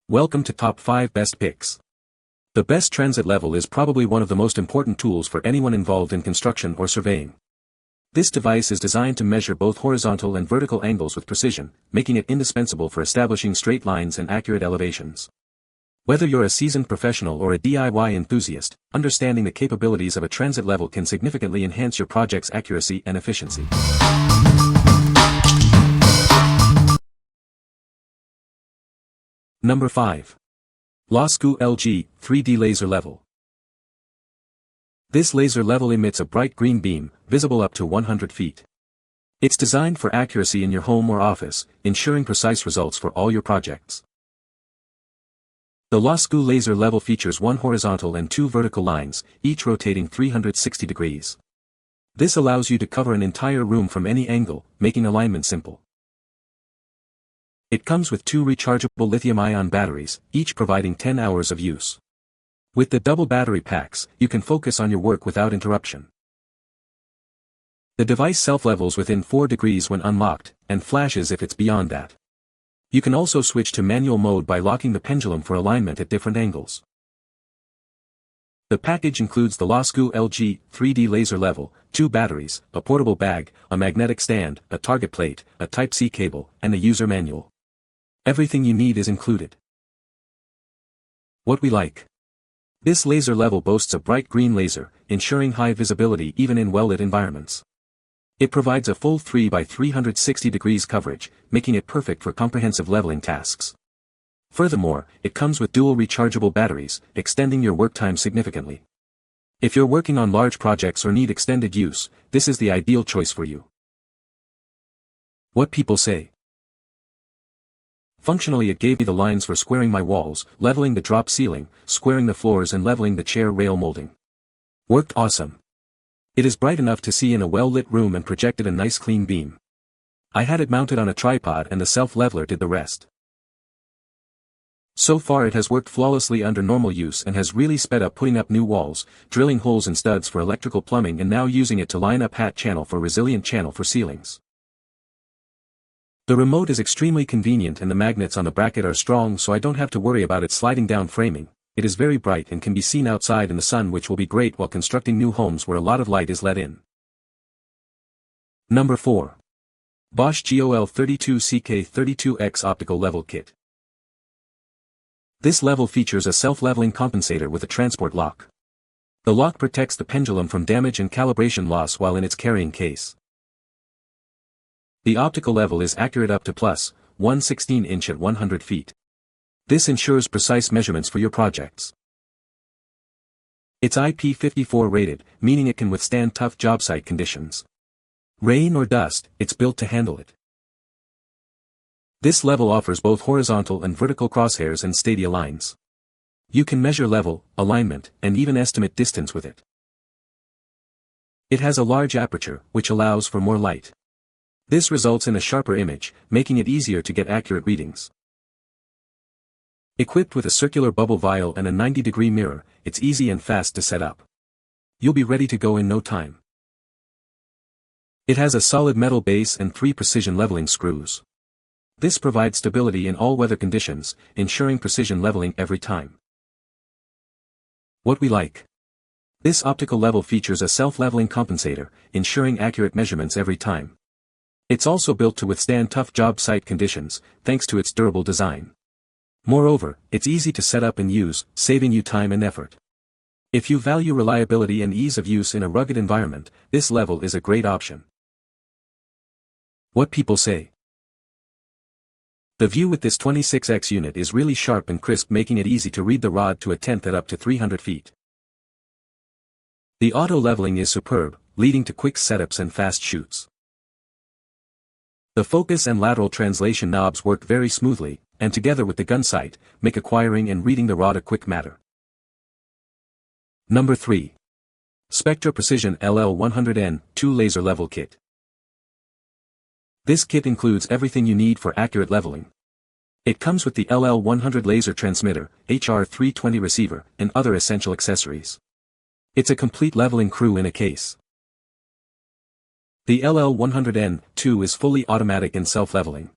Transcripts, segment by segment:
Welcome to Top 5 Best Picks. The best transit level is probably one of the most important tools for anyone involved in construction or surveying. This device is designed to measure both horizontal and vertical angles with precision, making it indispensable for establishing straight lines and accurate elevations. Whether you're a seasoned professional or a DIY enthusiast, understanding the capabilities of a transit level can significantly enhance your project's accuracy and efficiency. Number 5. LasGoo LG 3D Laser Level. This laser level emits a bright green beam, visible up to 100 feet. It's designed for accuracy in your home or office, ensuring precise results for all your projects. The LasGoo laser level features one horizontal and two vertical lines, each rotating 360 degrees. This allows you to cover an entire room from any angle, making alignment simple. It comes with two rechargeable lithium-ion batteries, each providing 10 hours of use. With the double battery packs, you can focus on your work without interruption. The device self-levels within 4 degrees when unlocked, and flashes if it's beyond that. You can also switch to manual mode by locking the pendulum for alignment at different angles. The package includes the LasGoo LG 3D Laser Level, 2 batteries, a portable bag, a magnetic stand, a target plate, a Type-C cable, and a user manual. Everything you need is included. What we like. This laser level boasts a bright green laser, ensuring high visibility even in well-lit environments. It provides a full 3 by 360 degrees coverage, making it perfect for comprehensive leveling tasks. Furthermore, it comes with dual rechargeable batteries, extending your work time significantly. If you're working on large projects or need extended use, this is the ideal choice for you. What people say. Functionally, it gave me the lines for squaring my walls, leveling the drop ceiling, squaring the floors and leveling the chair rail molding. Worked awesome. It is bright enough to see in a well-lit room and projected a nice clean beam. I had it mounted on a tripod and the self-leveler did the rest. So far it has worked flawlessly under normal use and has really sped up putting up new walls, drilling holes and studs for electrical plumbing and now using it to line up hat channel for resilient channel for ceilings. The remote is extremely convenient and the magnets on the bracket are strong, so I don't have to worry about it sliding down framing. It is very bright and can be seen outside in the sun, which will be great while constructing new homes where a lot of light is let in. Number 4. BOSCH GOL32CK32X Optical Level Kit. This level features a self-leveling compensator with a transport lock. The lock protects the pendulum from damage and calibration loss while in its carrying case. The optical level is accurate up to plus 1/16 inch at 100 feet. This ensures precise measurements for your projects. It's IP54 rated, meaning it can withstand tough job site conditions. Rain or dust, it's built to handle it. This level offers both horizontal and vertical crosshairs and stadia lines. You can measure level, alignment, and even estimate distance with it. It has a large aperture, which allows for more light. This results in a sharper image, making it easier to get accurate readings. Equipped with a circular bubble vial and a 90-degree mirror, it's easy and fast to set up. You'll be ready to go in no time. It has a solid metal base and 3 precision leveling screws. This provides stability in all weather conditions, ensuring precision leveling every time. What we like. This optical level features a self-leveling compensator, ensuring accurate measurements every time. It's also built to withstand tough job site conditions, thanks to its durable design. Moreover, it's easy to set up and use, saving you time and effort. If you value reliability and ease of use in a rugged environment, this level is a great option. What people say. The view with this 26x unit is really sharp and crisp, making it easy to read the rod to a tenth at up to 300 feet. The auto leveling is superb, leading to quick setups and fast shoots. The focus and lateral translation knobs work very smoothly, and together with the gun sight, make acquiring and reading the rod a quick matter. Number 3. Spectra Precision LL100N 2 Laser Level Kit. This kit includes everything you need for accurate leveling. It comes with the LL100 laser transmitter, HR320 receiver, and other essential accessories. It's a complete leveling crew in a case. The LL100N2 is fully automatic and self-leveling.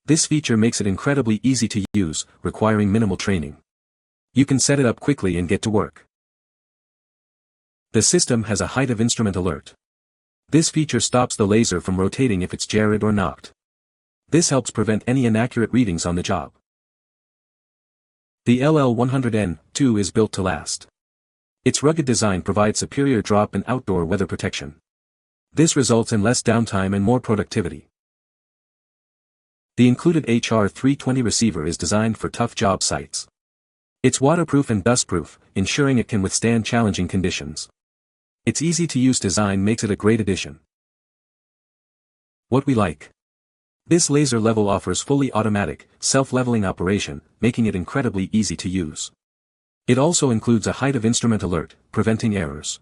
This feature makes it incredibly easy to use, requiring minimal training. You can set it up quickly and get to work. The system has a height of instrument alert. This feature stops the laser from rotating if it's jarred or knocked. This helps prevent any inaccurate readings on the job. The LL100N2 is built to last. Its rugged design provides superior drop and outdoor weather protection. This results in less downtime and more productivity. The included HR320 receiver is designed for tough job sites. It's waterproof and dustproof, ensuring it can withstand challenging conditions. Its easy-to-use design makes it a great addition. What we like. This laser level offers fully automatic, self-leveling operation, making it incredibly easy to use. It also includes a height of instrument alert, preventing errors.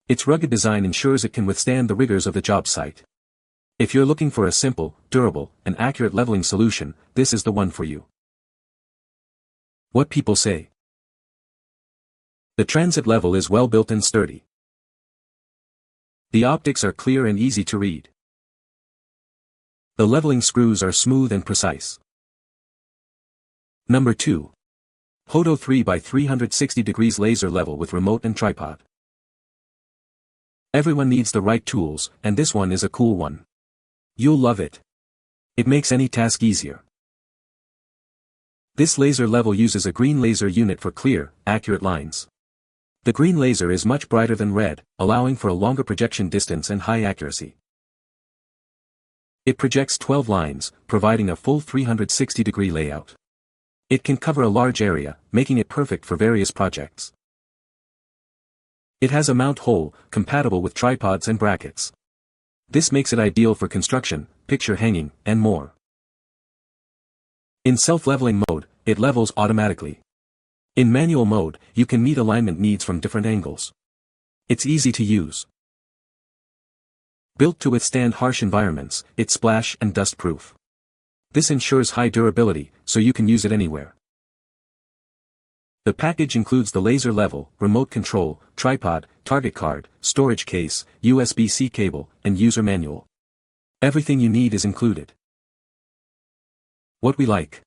Its rugged design ensures it can withstand the rigors of the job site. If you're looking for a simple, durable, and accurate leveling solution, this is the one for you. What people say. The transit level is well built and sturdy. The optics are clear and easy to read. The leveling screws are smooth and precise. Number 2. HOTO 3x360 degrees laser level with remote and tripod. Everyone needs the right tools, and this one is a cool one. You'll love it. It makes any task easier. This laser level uses a green laser unit for clear, accurate lines. The green laser is much brighter than red, allowing for a longer projection distance and high accuracy. It projects 12 lines, providing a full 360-degree layout. It can cover a large area, making it perfect for various projects. It has a mount hole, compatible with tripods and brackets. This makes it ideal for construction, picture hanging, and more. In self-leveling mode, it levels automatically. In manual mode, you can meet alignment needs from different angles. It's easy to use. Built to withstand harsh environments, it's splash and dust proof. This ensures high durability, so you can use it anywhere. The package includes the laser level, remote control, tripod, target card, storage case, USB-C cable, and user manual. Everything you need is included. What we like.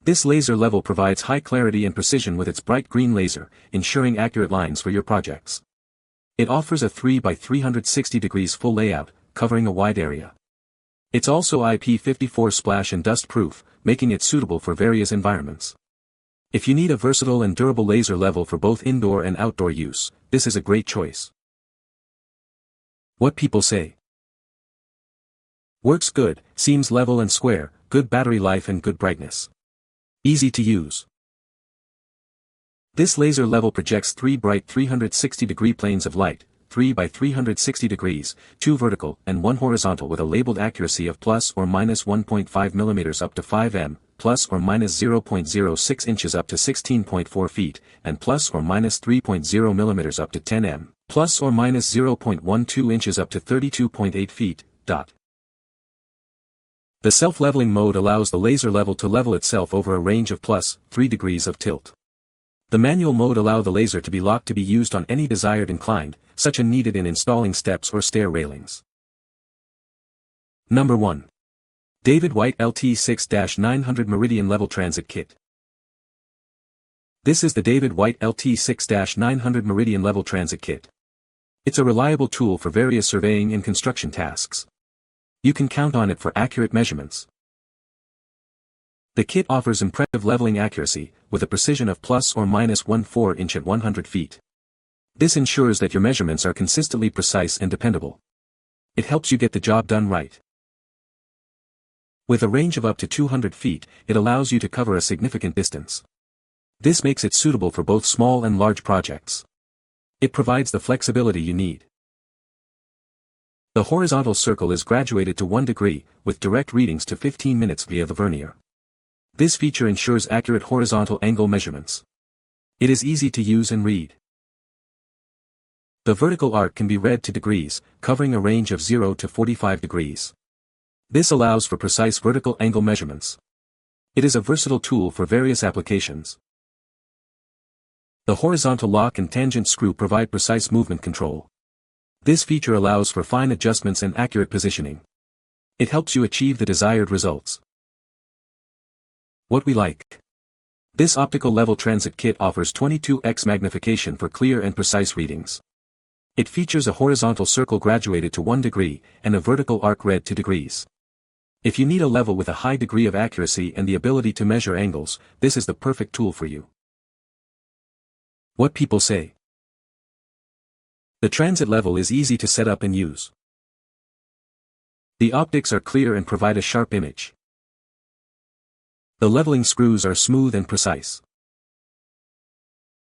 This laser level provides high clarity and precision with its bright green laser, ensuring accurate lines for your projects. It offers a 3x360 degrees full layout, covering a wide area. It's also IP54 splash and dust proof, making it suitable for various environments. If you need a versatile and durable laser level for both indoor and outdoor use, this is a great choice. What people say. Works good, seems level and square, good battery life and good brightness. Easy to use. This laser level projects 3 bright 360-degree planes of light, 3 by 360 degrees, 2 vertical and 1 horizontal with a labeled accuracy of plus or minus 1.5 mm up to 5 m, plus or minus 0.06 inches up to 16.4 feet, and plus or minus 3.0 mm up to 10 m, plus or minus 0.12 inches up to 32.8 feet. The self-leveling mode allows the laser level to level itself over a range of plus 3 degrees of tilt. The manual mode allows the laser to be locked to be used on any desired inclined, such as needed in installing steps or stair railings. Number 1. David White LT6-900 Meridian Level Transit Kit. This is the David White LT6-900 Meridian Level Transit Kit. It's a reliable tool for various surveying and construction tasks. You can count on it for accurate measurements. The kit offers impressive leveling accuracy, with a precision of plus or minus 1/4 inch at 100 feet. This ensures that your measurements are consistently precise and dependable. It helps you get the job done right. With a range of up to 200 feet, it allows you to cover a significant distance. This makes it suitable for both small and large projects. It provides the flexibility you need. The horizontal circle is graduated to 1 degree, with direct readings to 15 minutes via the vernier. This feature ensures accurate horizontal angle measurements. It is easy to use and read. The vertical arc can be read to degrees, covering a range of 0 to 45 degrees. This allows for precise vertical angle measurements. It is a versatile tool for various applications. The horizontal lock and tangent screw provide precise movement control. This feature allows for fine adjustments and accurate positioning. It helps you achieve the desired results. What we like. This optical level transit kit offers 22x magnification for clear and precise readings. It features a horizontal circle graduated to 1 degree, and a vertical arc read 2 degrees. If you need a level with a high degree of accuracy and the ability to measure angles, this is the perfect tool for you. What people say. The transit level is easy to set up and use. The optics are clear and provide a sharp image. The leveling screws are smooth and precise.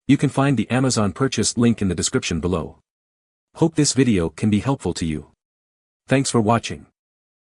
You can find the Amazon purchase link in the description below. Hope this video can be helpful to you. Thanks for watching.